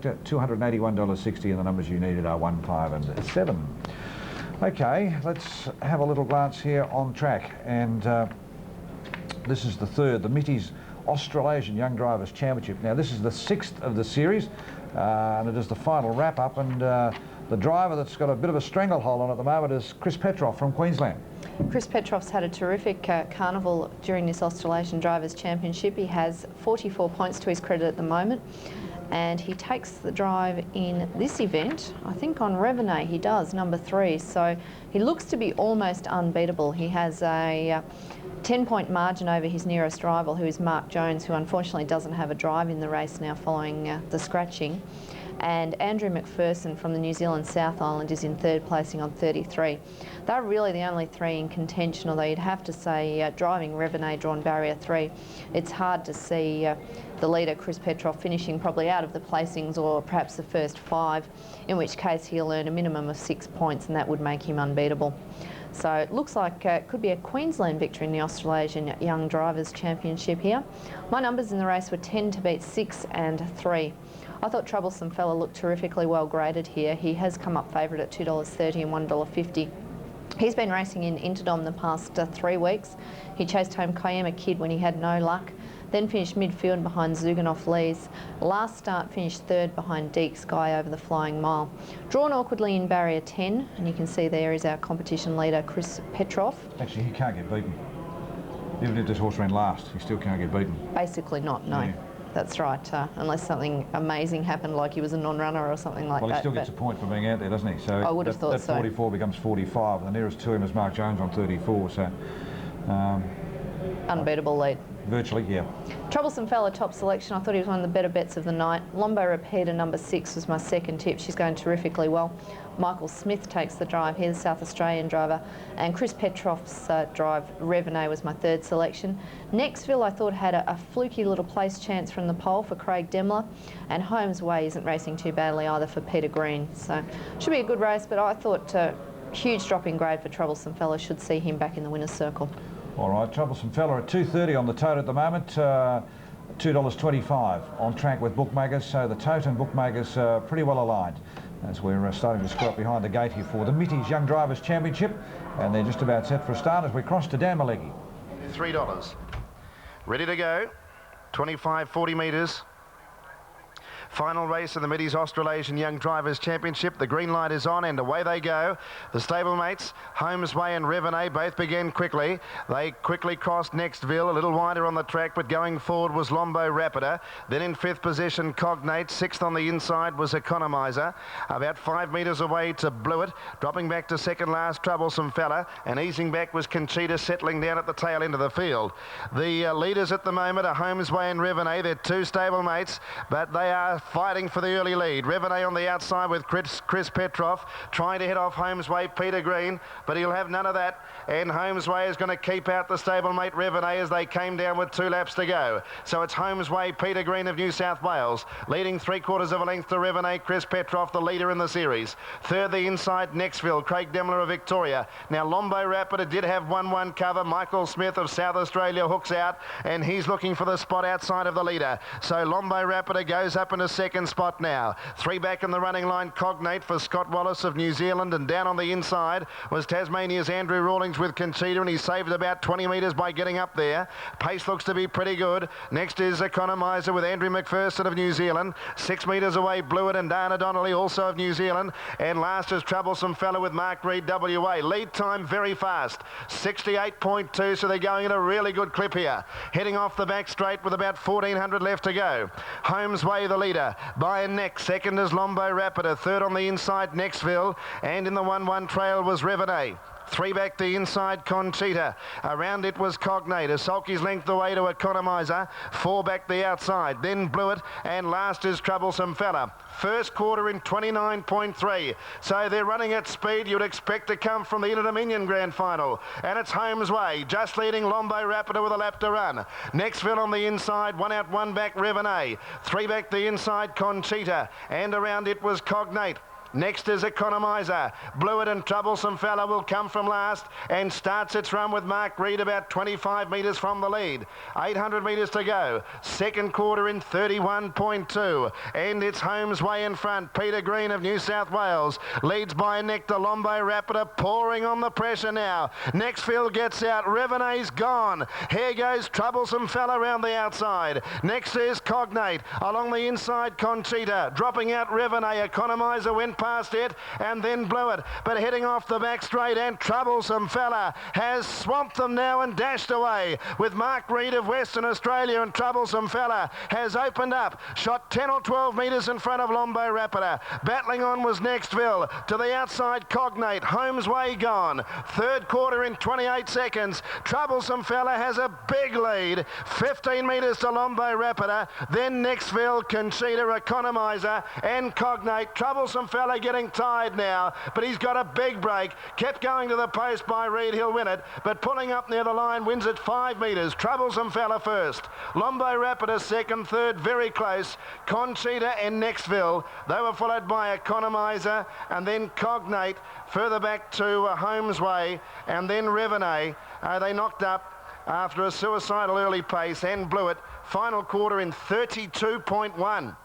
$281.60, and the numbers you needed are 1, 5 and 7. Okay, let's have a little glance here on track, and this is the third, the Mitties Australasian Young Drivers Championship. Now this is the 6th of the series, and it is the final wrap-up, and the driver that's got a bit of a stranglehold on at the moment is Chris Petroff from Queensland. Chris Petroff's had a terrific carnival during this Australasian Drivers Championship. He has 44 points to his credit at the moment, and he takes the drive in this event. I think on Revenay he does, number 3, so he looks to be almost unbeatable. He has a 10-point margin over his nearest rival, who is Mark Jones, who unfortunately doesn't have a drive in the race now following the scratching. And Andrew McPherson from the New Zealand South Island is in 3rd, placing on 33. They're really the only 3 in contention, although you'd have to say driving Revenay drawn barrier 3, it's hard to see the leader Chris Petroff finishing probably out of the placings, or perhaps the first 5, in which case he'll earn a minimum of 6 points, and that would make him unbeatable. So it looks like it could be a Queensland victory in the Australasian Young Drivers Championship here. My numbers in the race were 10 to beat 6 and 3. I thought Troublesome Fella looked terrifically well graded here. He has come up favourite at $2.30 and $1.50. He's been racing in Interdom the past 3 weeks. He chased home Kiama Kid when he had no luck, then finished midfield behind Zuganoff Lees. Last start finished 3rd behind Deek Sky over the Flying Mile. Drawn awkwardly in barrier 10, and you can see there is our competition leader Chris Petroff. Actually, he can't get beaten. Even if this horse ran last, he still can't get beaten. Basically not, no. Yeah. That's right, unless something amazing happened, like he was a non-runner or something like that. Well, he still gets a point for being out there, doesn't he? So I would have thought so. That 44 becomes 45, and the nearest to him is Mark Jones on 34, so... unbeatable lead. Virtually, yeah. Troublesome Fella, top selection. I thought he was one of the better bets of the night. Lombo Repeater, number 6, was my second tip. She's going terrifically well. Michael Smith takes the drive. He's a South Australian driver. And Chris Petroff's drive, Revenay, was my 3rd selection. Nextville, I thought, had a fluky little place chance from the pole for Craig Demler. And Holmes Way isn't racing too badly either for Peter Green. So should be a good race, but I thought huge drop in grade for Troublesome Fella should see him back in the winner's circle. All right, Troublesome Fella at $2.30 on the tote at the moment, $2.25 on track with bookmakers, so the tote and bookmakers are pretty well aligned as we're starting to screw up behind the gate here for the Mitties Young Drivers Championship, and they're just about set for a start as we cross to Dan Malecki. $3. Ready to go, 40 metres. Final race of the Mitties Australasian Young Drivers Championship. The green light is on and away they go. The stablemates, Holmes Way and Revenay, both began quickly. They quickly crossed Nextville, a little wider on the track, but going forward was Lombo Rapida. Then in 5th position, Cognate. 6th on the inside was Economizer. About 5 metres away to Blewett. Dropping back to 2nd last, Troublesome Fella. And easing back was Conchita, settling down at the tail end of the field. The leaders at the moment are Holmes Way and Revenay. They're 2 stablemates, but they are fighting for the early lead. Revenay on the outside with Chris Petroff trying to head off Holmes Way, Peter Green, but he'll have none of that, and Holmes Way is going to keep out the stablemate Revenay as they came down with 2 laps to go. So it's Holmes Way, Peter Green of New South Wales leading 3/4 of a length to Revenay. Chris Petroff, the leader in the series. 3rd the inside, Nextville, Craig Demler of Victoria. Now Lombo Rapida did have 1-1 cover. Michael Smith of South Australia hooks out, and he's looking for the spot outside of the leader. So Lombo Rapida goes up into 2nd spot now. 3 back in the running line, Cognate for Scott Wallace of New Zealand, and down on the inside was Tasmania's Andrew Rawlings with Conchita, and he saved about 20 metres by getting up there. Pace looks to be pretty good. Next is Economizer with Andrew McPherson of New Zealand. 6 metres away, Blewett and Dana Donnelly also of New Zealand, and last is Troublesome Fella with Mark Reed, WA. Lead time very fast, 68.2, so they're going at a really good clip here. Heading off the back straight with about 1,400 left to go. Holmes Way the leader by a neck. 2nd is Lombo Rapida. 3rd on the inside, Nextville. And in the 1-1 trail was Revenay. 3 back the inside, Conchita. Around it was Cognate. A sulky's length away to Economizer. 4 back the outside. Then Blewett. And last is Troublesome Fella. First quarter in 29.3. So they're running at speed you'd expect to come from the Interdominion Grand Final. And it's Holmes Way, just leading Lombo Rapida with a lap to run. Nextville on the inside. 1 out, 1 back, Revenay. 3 back the inside, Conchita. And around it was Cognate. Next is Economizer. Bluet and Troublesome Fella will come from last and starts its run with Mark Reed about 25 metres from the lead. 800 metres to go. Second quarter in 31.2. And it's Holmes Way in front. Peter Green of New South Wales leads by a neck to Lombo Rapida, pouring on the pressure now. Next field gets out. Revene's gone. Here goes Troublesome Fella around the outside. Next is Cognate. Along the inside, Conchita. Dropping out Revene. Economizer went past it and then blew it. But heading off the back straight, and Troublesome Fella has swamped them now and dashed away with Mark Reed of Western Australia, and Troublesome Fella has opened up. Shot 10 or 12 metres in front of Lombo Rapida. Battling on was Nextville. To the outside, Cognate. Holmes Way gone. Third quarter in 28 seconds. Troublesome Fella has a big lead. 15 metres to Lombo Rapida. Then Nextville, Conchita, Economizer and Cognate. Troublesome Fella getting tired now, but he's got a big break. Kept going to the post by Reed. He'll win it, but pulling up near the line wins at 5 metres. Troublesome Fella first. Lombo Rapida second, third very close. Conchita and Nextville. They were followed by Economizer and then Cognate. Further back to Holmes Way and then Revene. They knocked up after a suicidal early pace and blew it. Final quarter in 32.1.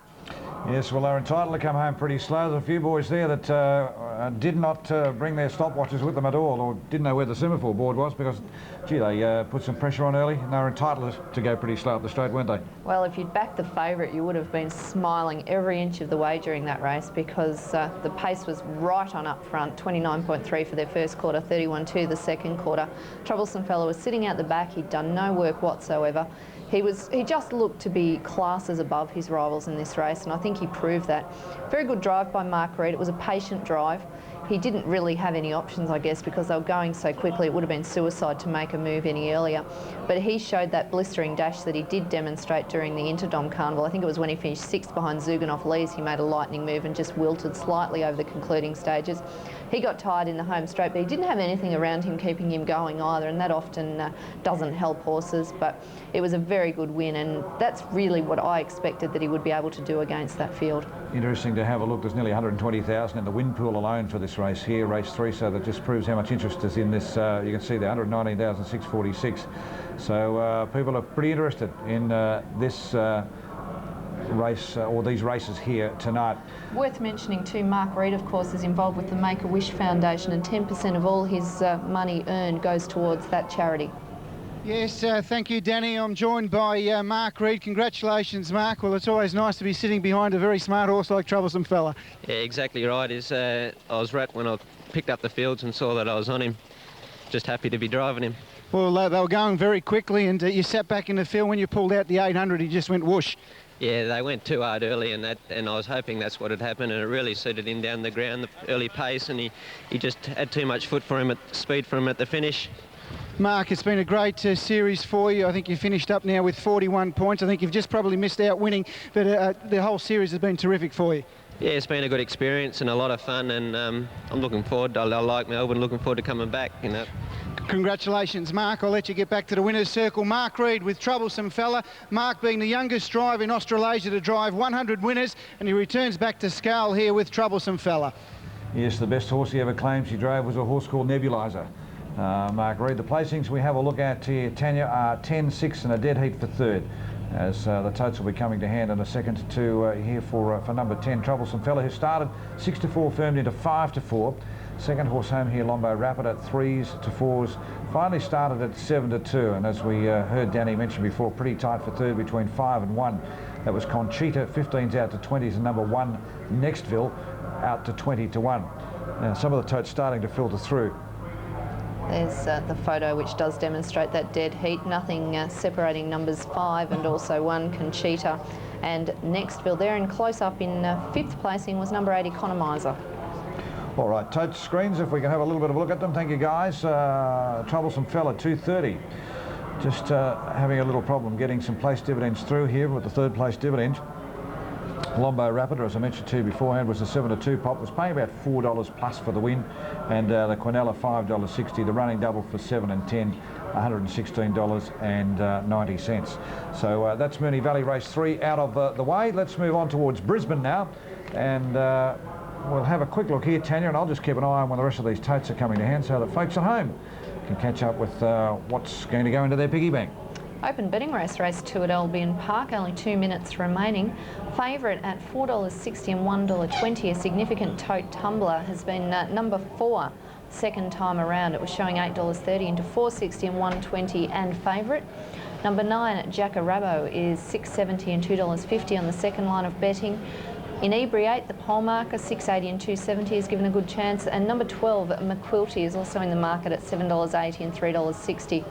Yes, well, they're entitled to come home pretty slow. There's a few boys there that did not bring their stopwatches with them at all, or didn't know where the semaphore board was, because, gee, they put some pressure on early, and they were entitled to go pretty slow up the straight, weren't they? Well, if you'd backed the favourite, you would have been smiling every inch of the way during that race, because the pace was right on up front. 29.3 for their first quarter, 31.2 the second quarter. Troublesome Fella was sitting out the back. He'd done no work whatsoever. He just looked to be classes above his rivals in this race, and I think he proved that. Very good drive by Mark Reed. It was a patient drive. He didn't really have any options, I guess, because they were going so quickly. It would have been suicide to make a move any earlier. But he showed that blistering dash that he did demonstrate during the Interdom Carnival. I think it was when he finished 6th behind Zuganov Lees. He made a lightning move and just wilted slightly over the concluding stages. He got tired in the home straight, but he didn't have anything around him keeping him going either, and that often doesn't help horses. But it was a very good win, and that's really what I expected that he would be able to do against that field. Interesting to have a look. There's nearly 120,000 in the win pool alone for this race here, race 3, so that just proves how much interest is in this. You can see the 119,646. So people are pretty interested in this race, or these races here tonight. Worth mentioning too, Mark Reed, of course, is involved with the Make-A-Wish Foundation, and 10% of all his money earned goes towards that charity. Yes, thank you, Danny. I'm joined by Mark Reed. Congratulations, Mark. Well, it's always nice to be sitting behind a very smart horse like Troublesome Fella. Yeah, exactly right. I was right when I picked up the fields and saw that I was on him. Just happy to be driving him. Well, they were going very quickly, and you sat back in the field. When you pulled out the 800, he just went whoosh. Yeah, they went too hard early, and I was hoping that's what had happened, and it really suited him down the ground, the early pace, and he just had too much foot for him, speed for him at the finish. Mark, it's been a great series for you. I think you finished up now with 41 points. I think you've just probably missed out winning, but the whole series has been terrific for you. Yeah, it's been a good experience and a lot of fun, and I'm looking forward. I like Melbourne, looking forward to coming back, you know. Congratulations, Mark. I'll let you get back to the winner's circle. Mark Reed with Troublesome Fella. Mark being the youngest driver in Australasia to drive 100 winners, and he returns back to scale here with Troublesome Fella. Yes, the best horse he ever claims he drove was a horse called Nebulizer. Mark Reed. The placings we have a look at here, Tanya, are 10, 6 and a dead heat for third, as the totes will be coming to hand in a second to here for number 10, Troublesome Fella, who started 6 to 4, firmed into 5 to 4. Second horse home here, Lombo Rapid, at 3s to 4s. Finally started at 7 to 2, and as we heard Danny mention before, pretty tight for third between 5 and 1. That was Conchita, 15s out to 20s, and number 1, Nextville, out to 20 to 1. Now some of the totes starting to filter through. There's the photo which does demonstrate that dead heat. Nothing separating numbers 5 and also 1, Conchita and Nextville. There in close up in 5th placing was number 8, Economizer. All right, tote screens, if we can have a little bit of a look at them. Thank you, guys. Troublesome Fella, 230. Just having a little problem getting some place dividends through here with the third place dividend. Lombo Rapida, as I mentioned to you beforehand, was a 7 to 2 pop, was paying about $4 plus for the win, and the Quinella $5.60, the running double for 7 and 10, $116.90. So that's Moonee Valley Race 3 out of the way. Let's move on towards Brisbane now, and we'll have a quick look here, Tanya, and I'll just keep an eye on when the rest of these totes are coming to hand so that folks at home can catch up with what's going to go into their piggy bank. Open betting race 2 at Albion Park, only 2 minutes remaining. Favourite at $4.60 and $1.20, a significant tote tumbler, has been number 4 second time around. It was showing $8.30 into $4.60 and $1.20 and favourite. Number 9, Jackarabo, is $6.70 and $2.50 on the second line of betting. Inebriate, the pole marker, $6.80 and $2.70, is given a good chance. And number 12, McQuilty, is also in the market at $7.80 and $3.60.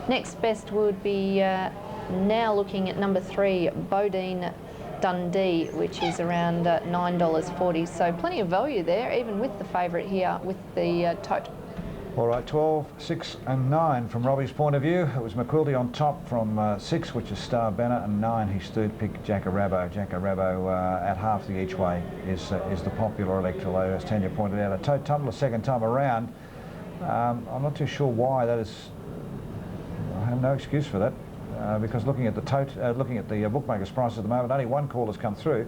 Next best would be now looking at number 3, Bodine Dundee, which is around $9.40. So plenty of value there, even with the favourite here with the tote. All right, 12, 6 and 9 from Robbie's point of view. It was McQuilty on top from 6, which is Star Banner, and 9 he stood picked Jackarabo. Jackarabo at half the each way is the popular electoral, as Tanya pointed out. A tote tumbler second time around. I'm not too sure why that is. I have no excuse for that, because looking at the bookmakers' prices at the moment, only one call has come through.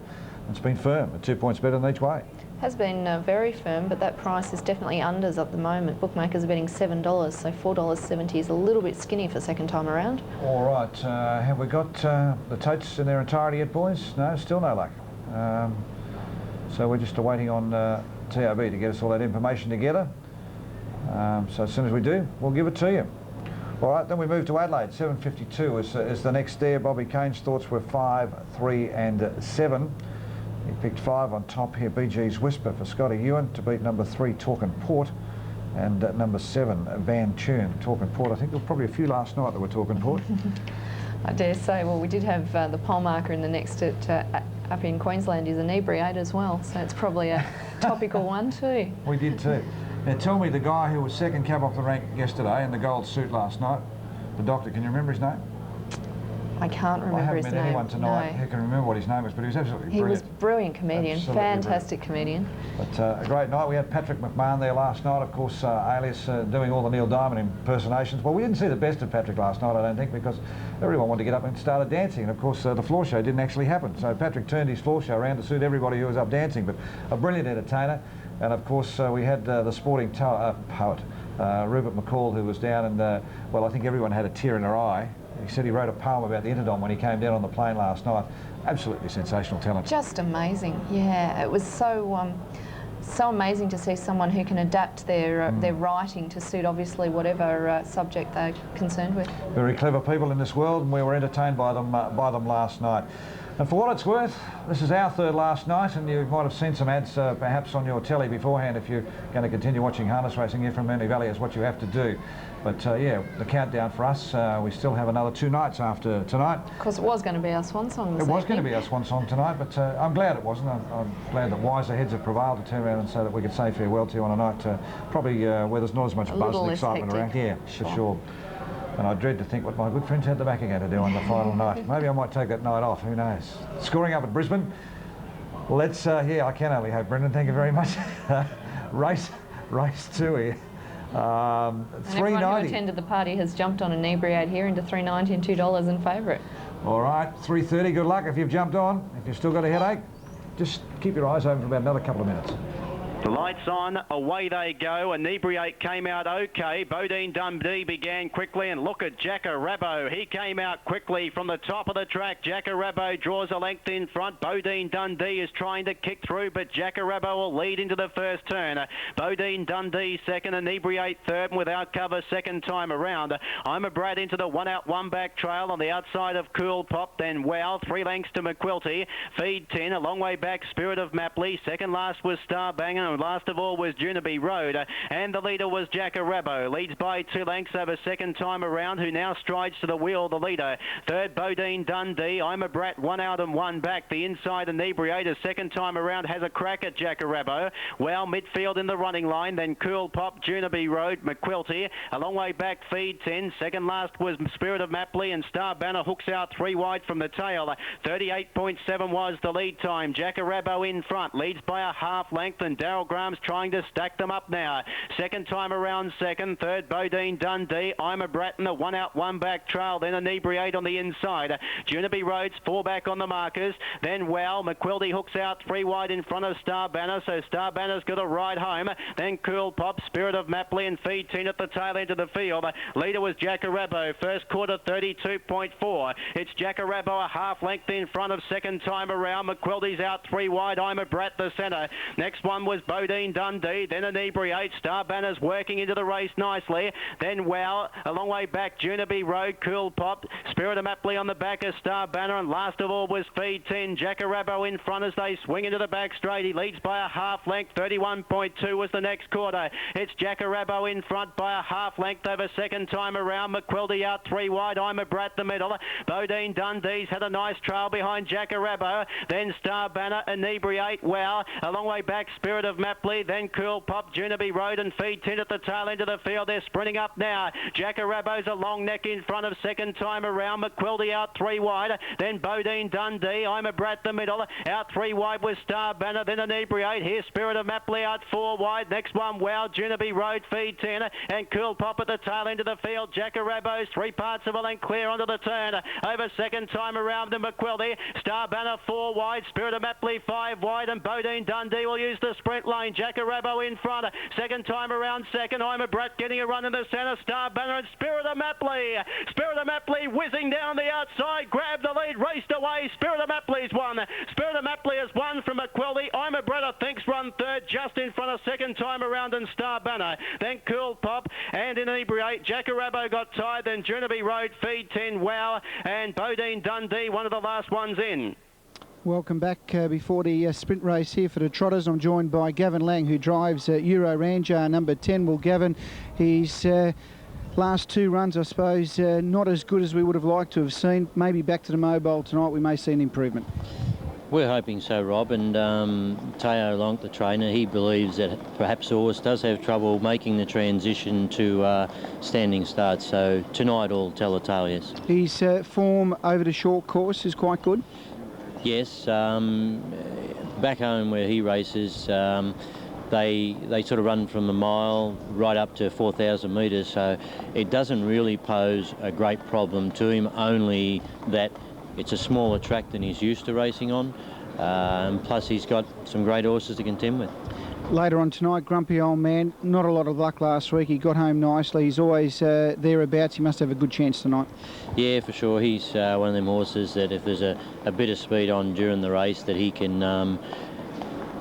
It's been firm at 2 points better than each way. Has been very firm, but that price is definitely unders at the moment. Bookmakers are betting $7, so $4.70 is a little bit skinny for second time around. All right, have we got the totes in their entirety yet, boys? No, still no luck. So we're just awaiting on TRB to get us all that information together. So as soon as we do, we'll give it to you. All right, then we move to Adelaide. 7.52 is the next there. Bobby Kane's thoughts were 5, 3 and 7. He picked 5 on top here. BG's Whisper for Scotty Ewan to beat number 3, Talkin' Port, and number 7, Van Tune. Talkin' Port, I think there were probably a few last night that were Talkin' Port. I dare say. Well, we did have the pole marker in the next up in Queensland is Inebriate as well, so it's probably a topical one too. We did too. Now tell me, the guy who was second cab off the rank yesterday in the gold suit last night, the doctor, can you remember his name? I can't remember his name. I haven't met anyone tonight no. who can remember what his name was, but he was absolutely brilliant. He was brilliant comedian, Absolutely fantastic brilliant. comedian. But a great night. We had Patrick McMahon there last night, of course, alias doing all the Neil Diamond impersonations. Well, we didn't see the best of Patrick last night, I don't think, because everyone wanted to get up and started dancing. And of course, the floor show didn't actually happen. So Patrick turned his floor show around to suit everybody who was up dancing, but a brilliant entertainer. And of course, we had the sporting poet, Rupert McCall, who was down, and well, I think everyone had a tear in their eye. He said he wrote a poem about the Interdom when he came down on the plane last night. Absolutely sensational talent. Just amazing, yeah. It was so amazing to see someone who can adapt their writing to suit obviously whatever subject they're concerned with. Very clever people in this world, and we were entertained by them last night. And for what it's worth, this is our third last night, and you might have seen some ads perhaps on your telly beforehand if you're going to continue watching harness racing here from Moonee Valley, is what you have to do. But yeah, the countdown for us, we still have another 2 nights after tonight. Because it was going to be our swan song this evening. It was going to be our swan song tonight, but I'm glad it wasn't. I'm glad that wiser heads have prevailed to turn around and say that we could say farewell to you on a night probably where there's not as much buzz and excitement around. Yeah, for sure. And I dread to think what my good friends had the back are going to do on the final night. Maybe I might take that night off, who knows. Scoring up at Brisbane. Let's, yeah, I can only hope, Brendan, thank you very much. race 2 here. And everyone who attended the party has jumped on Inebriate here into $3.90 and $2 in favourite. All right, 3.30, good luck if you've jumped on. If you've still got a headache, just keep your eyes open for about another couple of minutes. The lights on, away they go. Inebriate came out okay. Bodine Dundee began quickly, and look at Jackarabo. He came out quickly from the top of the track. Jackarabo draws a length in front. Bodine Dundee is trying to kick through, but Jackarabo will lead into the first turn. Bodine Dundee second, Inebriate third, and without cover second time around. I'm a Brad into the 1 out 1 back trail on the outside of Cool Pop, then Wow, 3 lengths to McQuilty. Feed 10, a long way back, Spirit of Mapley. Second last was Star Banger, and last of all was Junaby Road, and the leader was Jackarabo. Leads by 2 lengths over second time around, who now strides to the wheel, the leader. Third, Bodine Dundee. I'm a Brat, 1 out and 1 back. The inside Inebriator second time around has a crack at Jackarabo. Well, midfield in the running line, then Cool Pop, Junaby Road, McQuilty. A long way back, Feed 10. Second last was Spirit of Mapley, and Star Banner hooks out 3 wide from the tail. 38.7 was the lead time. Jackarabo in front, leads by a half length, and Darren Grant's trying to stack them up now. Second time around second. Third, Bodine Dundee. I'm a Bratton, a one out, one back trail. Then Inebriate on the inside. Junaby Roads, four back on the markers. Then Wow. McQuildy hooks out three wide in front of Star Banner. So Star Banner's got a ride home. Then Cool Pop, Spirit of Mapley and Feed 10 at the tail end of the field. Leader was Jackarabo. First quarter 32.4. It's Jackarabo a half length in front of second time around. McQuildy's out three wide. I'm a Brat the centre. Next one was Bodine Dundee. Then Inebriate. Star Banner's working into the race nicely. Then Wow. A long way back. Junaby Road. Cool Pop. Spirit of Mapley on the back of Star Banner. And last of all was Feed 10. Jackarabo in front as they swing into the back straight. He leads by a half length. 31.2 was the next quarter. It's Jackarabo in front by a half length over second time around. McQuildy out three wide. I'm a Brat the middle. Bodine Dundee's had a nice trail behind Jackarabo. Then Star Banner, Inebriate, Wow. A long way back, Spirit of Mapley. Then Cool Pop, Junaby Road and Feed 10 at the tail end of the field. They're sprinting up now. Jackarabo's a long neck in front of second time around. McQuildy out three wide. Then Bodine Dundee. I'm a Brat the middle. Out three wide was Star Banner. Then Inebriate. Here's Spirit of Mapley out four wide. Next one, Wow. Junaby Road, Feed 10 and Cool Pop at the tail end of the field. Jackarabo's three parts of a length clear onto the turn. Over second time around the McQuildy. Star Banner four wide. Spirit of Mapley five wide. And Bodine Dundee will use the sprint lane. Jackarabo in front. Second time around second. I'm a Brat getting a run in the centre. Star Banner and Spirit of Mapley. Spirit of Mapley whizzing down the outside. Grabbed the lead. Raced away. Spirit of Mapley's won. Spirit of Mapley has won from McQuildy. I'm a Brat I think's run third just in front of second time around and Star Banner. Then Cool Pop and Inebriate. Jackarabo got tied. Then Junaby Road, Feed 10, Wow. And Bodine Dundee, one of the last ones in. Welcome back before the sprint race here for the Trotters. I'm joined by Gavin Lang, who drives Euro Ranger number 10. Well, Gavin, his last two runs, I suppose, not as good as we would have liked to have seen. Maybe back to the mobile tonight, we may see an improvement. We're hoping so, Rob, and Teo Lonk, the trainer, he believes that perhaps the horse does have trouble making the transition to standing start, so tonight will tell the tale, yes. His form over the short course is quite good? Yes, back home where he races, they sort of run from a mile right up to 4,000 metres, so it doesn't really pose a great problem to him, only that it's a smaller track than he's used to racing on, plus he's got some great horses to contend with. Later on tonight, Grumpy Old Man, not a lot of luck last week. He got home nicely. He's always thereabouts. He must have a good chance tonight. Yeah, for sure. He's one of them horses that if there's a bit of speed on during the race that he can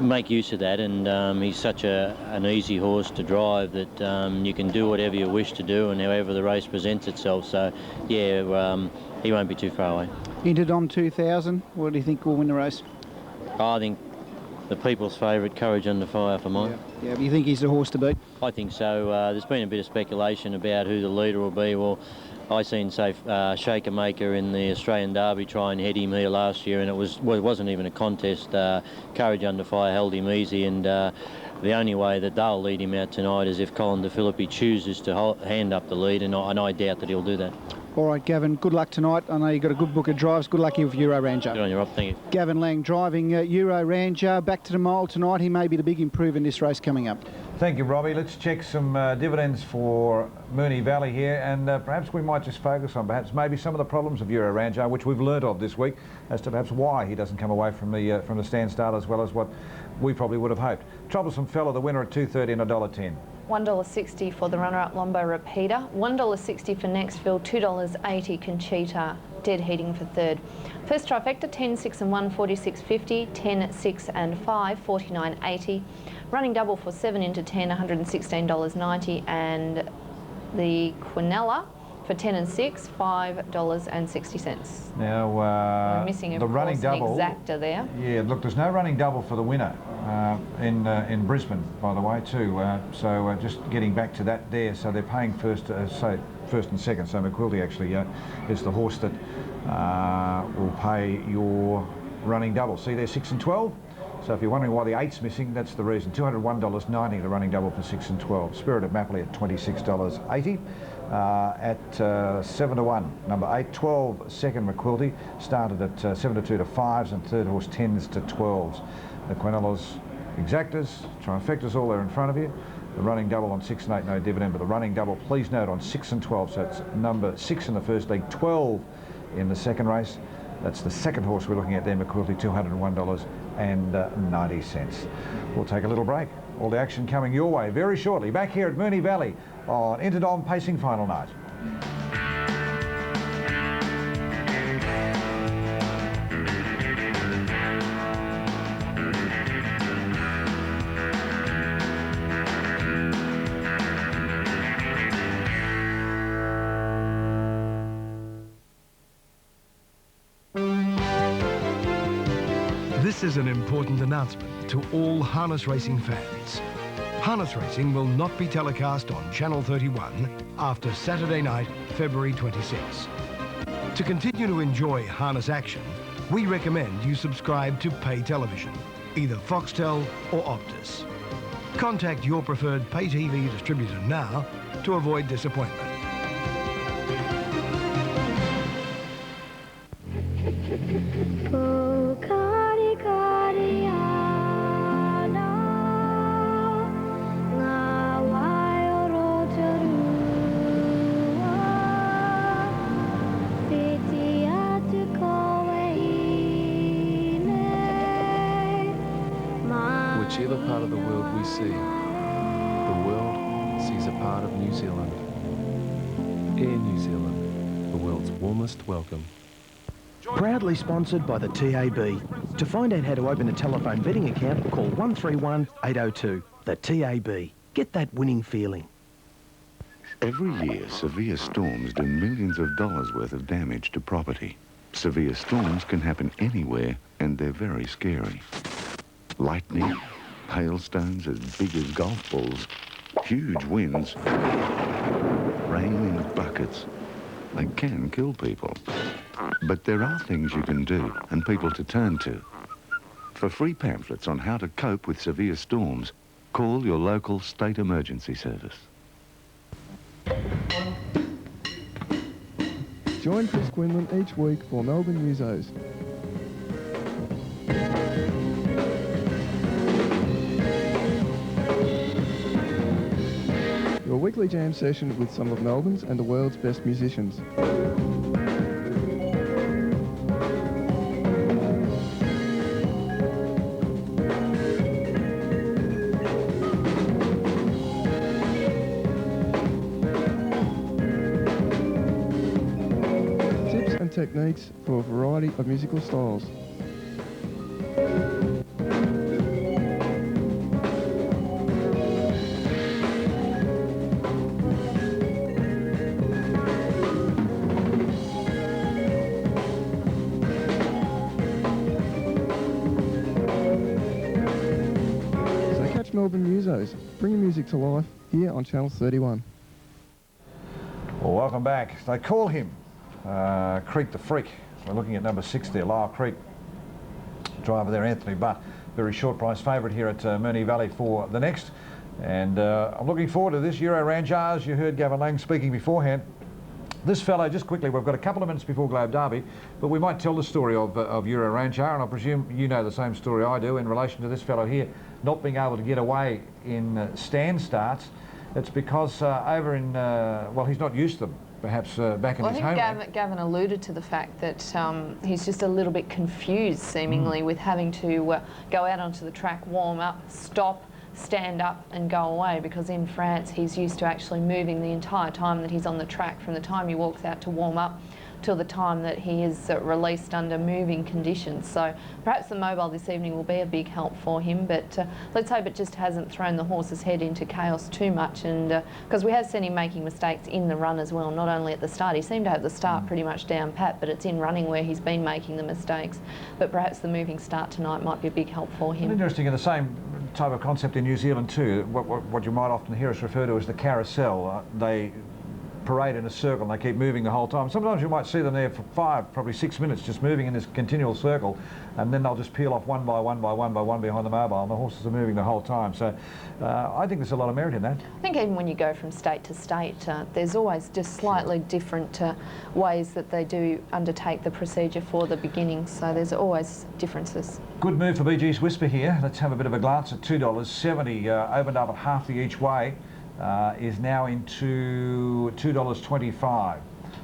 make use of that, and he's such an easy horse to drive that you can do whatever you wish to do and however the race presents itself. So, yeah, he won't be too far away. Interdom 2000, what do you think will win the race? I think the people's favourite, Courage Under Fire, for mine. Yeah, but you think he's the horse to beat? I think so. There's been a bit of speculation about who the leader will be. Well, I seen, say, Shaker Maker in the Australian Derby try and head him here last year, and it wasn't even a contest. Courage Under Fire held him easy, and the only way that they'll lead him out tonight is if Colin De Philippi chooses to hand up the lead, and I doubt that he'll do that. All right, Gavin, good luck tonight. I know you've got a good book of drives. Good luck here with Euro Ranger. Good on you, Rob. Thank you. Gavin Lang driving Euro Ranger. Back to the mile tonight. He may be the big improver in this race coming up. Thank you, Robbie. Let's check some dividends for Moonee Valley here, and perhaps we might just focus on maybe some of the problems of Euro Ranger, which we've learnt of this week, as to perhaps why he doesn't come away from the stand start as well as what we probably would have hoped. Troublesome Fella, the winner at $2.30 and $1.10. $1.60 for the runner-up Lombo Repeater, $1.60 for Nextville, $2.80 Conchita, dead heating for third. First trifecta, 10, 6 and 1, 46.50, 10, 6 and 5, 49.80. Running double for 7 into 10, $116.90, and the Quinella for 10 and 6, $5.60. Now, we're missing the running double exacta there. Yeah, look, there's no running double for the winner in Brisbane, by the way, too. So just getting back to that there, so they're paying first and second. So McQuildy actually is the horse that will pay your running double. See, they're 6 and 12. So if you're wondering why the 8's missing, that's the reason. $201.90 the running double for 6 and 12. Spirit of Mapley at $26.80. At 7 to 1, number 8, 12 second McQuilty started at 7 to 2 to 5s, and third horse 10s to 12s. The Quinellas Exactas, trifectas, all there in front of you. The running double on 6 and 8, no dividend, but the running double, please note, on 6 and 12. So it's number 6 in the first leg, 12 in the second race. That's the second horse we're looking at there, McQuilty, $201.90. We'll take a little break. All the action coming your way very shortly. Back here at Moonee Valley on Interdom Pacing Final Night. This is an important announcement to all harness racing fans. Harness racing will not be telecast on Channel 31 after Saturday night, February 26. To continue to enjoy harness action, we recommend you subscribe to pay television, either Foxtel or Optus. Contact your preferred pay TV distributor now to avoid disappointment. Whichever part of the world we see, the world sees a part of New Zealand. Air New Zealand, the world's warmest welcome. Proudly sponsored by the TAB. To find out how to open a telephone betting account, call 131 802. The TAB. Get that winning feeling. Every year, severe storms do millions of dollars worth of damage to property. Severe storms can happen anywhere, and they're very scary. Lightning, hailstones as big as golf balls, huge winds, rain in buckets. They can kill people. But there are things you can do and people to turn to. For free pamphlets on how to cope with severe storms, call your local state emergency service. Join Chris Quinlan each week for Melbourne Musos. Your weekly jam session with some of Melbourne's and the world's best musicians. Tips and techniques for a variety of musical styles. Melbourne Musos, bringing music to life here on Channel 31. Well, welcome back. They call him Creek the Freak. We're looking at number 6 there, Lyle Creek. Driver there, Anthony Butt. Very short price favourite here at Moonee Valley for the next. And I'm looking forward to this Euro Ranchars. You heard Gavin Lang speaking beforehand. This fellow, just quickly, we've got a couple of minutes before Globe Derby, but we might tell the story of Euro Ranchar, and I presume you know the same story I do in relation to this fellow here not being able to get away in stand starts. It's because over in, well, he's not used to them, perhaps back in his home. I think Gavin alluded to the fact that he's just a little bit confused, seemingly, with having to go out onto the track, warm up, stop, stand up and go away, because in France he's used to actually moving the entire time that he's on the track, from the time he walks out to warm up till the time that he is released under moving conditions. So perhaps the mobile this evening will be a big help for him, but let's hope it just hasn't thrown the horse's head into chaos too much, and because we have seen him making mistakes in the run as well, not only at the start. He seemed to have the start pretty much down pat, but it's in running where he's been making the mistakes. But perhaps the moving start tonight might be a big help for him. Interesting, in the same type of concept in New Zealand too, what you might often hear us refer to as the carousel. They parade in a circle and they keep moving the whole time. Sometimes you might see them there for 5, probably 6 minutes just moving in this continual circle, and then they'll just peel off one by one behind the mobile, and the horses are moving the whole time. So I think there's a lot of merit in that. I think even when you go from state to state, there's always just slightly different ways that they do undertake the procedure for the beginning, so there's always differences. Good move for BG's Whisper here. Let's have a bit of a glance at $2.70, opened up at half the each way. Is now into $2.25.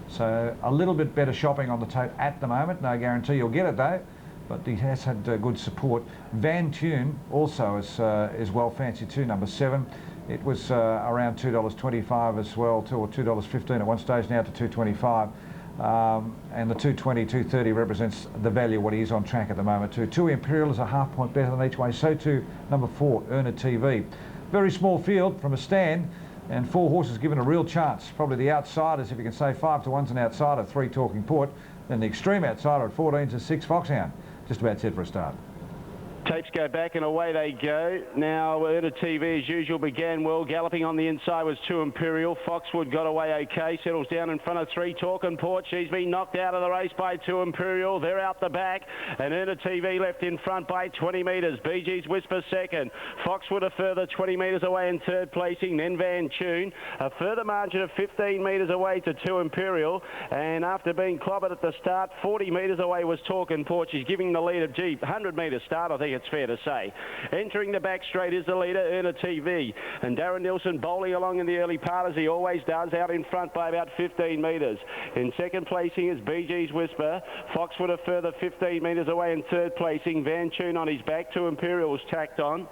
So a little bit better shopping on the tote at the moment. No guarantee you'll get it though, but he has had good support. Van Tune also is well fancied too, number 7. It was around $2.25 as well, or $2.15 at one stage, now to $2.25. And the 220, 230 represents the value of what he is on track at the moment too. 2 Imperial is a half point better than each way, so too number 4, Earner TV. Very small field from a stand, and 4 horses given a real chance. Probably the outsiders, if you can say 5 to 1's an outsider, 3 Talking Port. Then the extreme outsider at 14 to 6 Foxhound. Just about set for a start. Tapes go back and away they go. Now Earner TV as usual began well. Galloping on the inside was 2 Imperial. Foxwood got away okay. Settles down in front of 3 Talking Port. She's been knocked out of the race by 2 Imperial. They're out the back. And Earner TV left in front by 20 metres. BG's Whisper second. Foxwood a further 20 metres away in third placing. Then Van Tune. A further margin of 15 metres away to 2 Imperial. And after being clobbered at the start, 40 metres away was Talking Port. She's giving the lead of 100 metre start, I think it's fair to say. Entering the back straight is the leader, Earner TV. And Darren Nilsson bowling along in the early part as he always does, out in front by about 15 metres. In second placing is BG's Whisper. Foxwood a further 15 metres away in third placing. Van Tune on his back. 2 Imperials tacked on.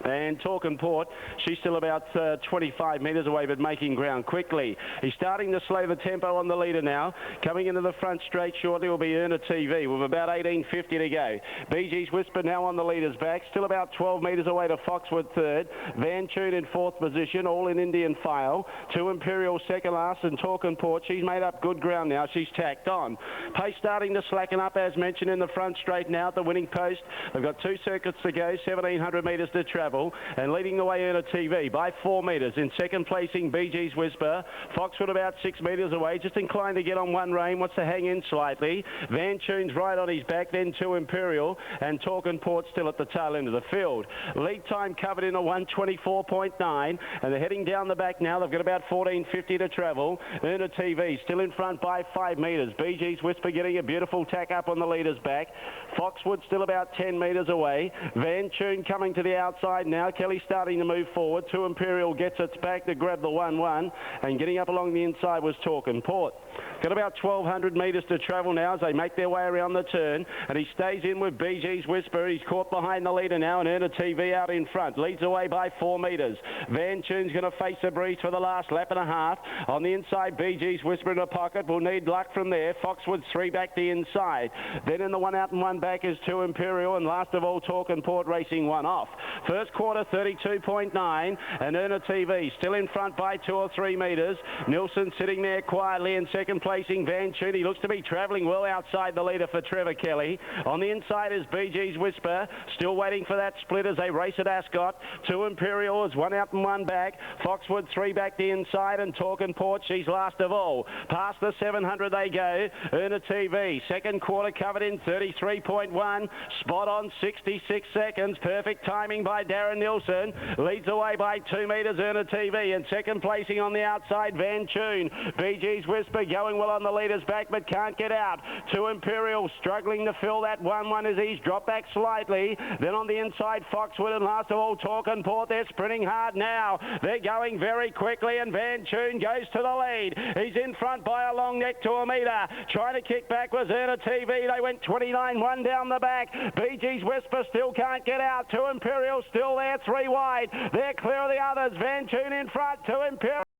And Talking Port, she's still about 25 metres away, but making ground quickly. He's starting to slow the tempo on the leader now. Coming into the front straight shortly will be Earner TV with about 18.50 to go. BG's Whisper now on the leader's back, still about 12 metres away to Foxwood third. Van Tune in fourth position, all in Indian file. 2 Imperial second last, and Talking Port, she's made up good ground now. She's tacked on. Pace starting to slacken up, as mentioned, in the front straight now at the winning post. They've got 2 circuits to go, 1,700 metres to travel. And leading the way Earner TV by 4 metres. In second placing, BG's Whisper. Foxwood about 6 metres away, just inclined to get on one rein, wants to hang in slightly. Van Tune's right on his back, then 2 Imperial, and Talking Port still at the tail end of the field. Lead time covered in a 1:24.9, and they're heading down the back now. They've got about 14.50 to travel. Earner TV still in front by 5 metres. BG's Whisper getting a beautiful tack up on the leader's back. Foxwood still about 10 metres away. Van Tune coming to the outside now. Kelly starting to move forward. 2 Imperial gets its back to grab the 1-1, and getting up along the inside was Talking Port. Got about 1,200 metres to travel now as they make their way around the turn, and he stays in with BG's Whisper. He's caught behind the leader now, and Earner TV out in front. Leads away by 4 metres. Van Tune's going to face the breeze for the last lap and a half. On the inside, BG's Whisper in a pocket. Will need luck from there. Foxwood's 3 back the inside. Then in the 1 out and 1 back is 2 Imperial, and last of all, Talking Port racing 1 off. First quarter 32.9, and Earner TV still in front by 2 or 3 metres. Nilsson sitting there quietly in second placing. Van Tune, he looks to be travelling well outside the leader for Trevor Kelly. On the inside is BG's Whisper, still waiting for that split as they race at Ascot. 2 Imperial is 1 out and 1 back. Foxwood 3 back the inside, and Talking Port, she's last of all. Past the 700 they go. Earner TV, second quarter covered in 33.1, spot on 66 seconds. Perfect timing by Darren Nilsson. Leads away by 2 metres, Earner TV, and second placing on the outside, Van Tune. BG's Whisper going well on the leader's back, but can't get out. 2 Imperial struggling to fill that 1-1 as he's dropped back slightly. Then on the inside, Foxwood, and last of all, Talking Port. They're sprinting hard now. They're going very quickly, and Van Tune goes to the lead. He's in front by a long neck to a metre. Trying to kick back was Earner TV. They went 29-1 down the back. BG's Whisper still can't get out. 2 Imperial still there, 3 wide. They're clear of the others. Van Tune in front. 2 Imperial.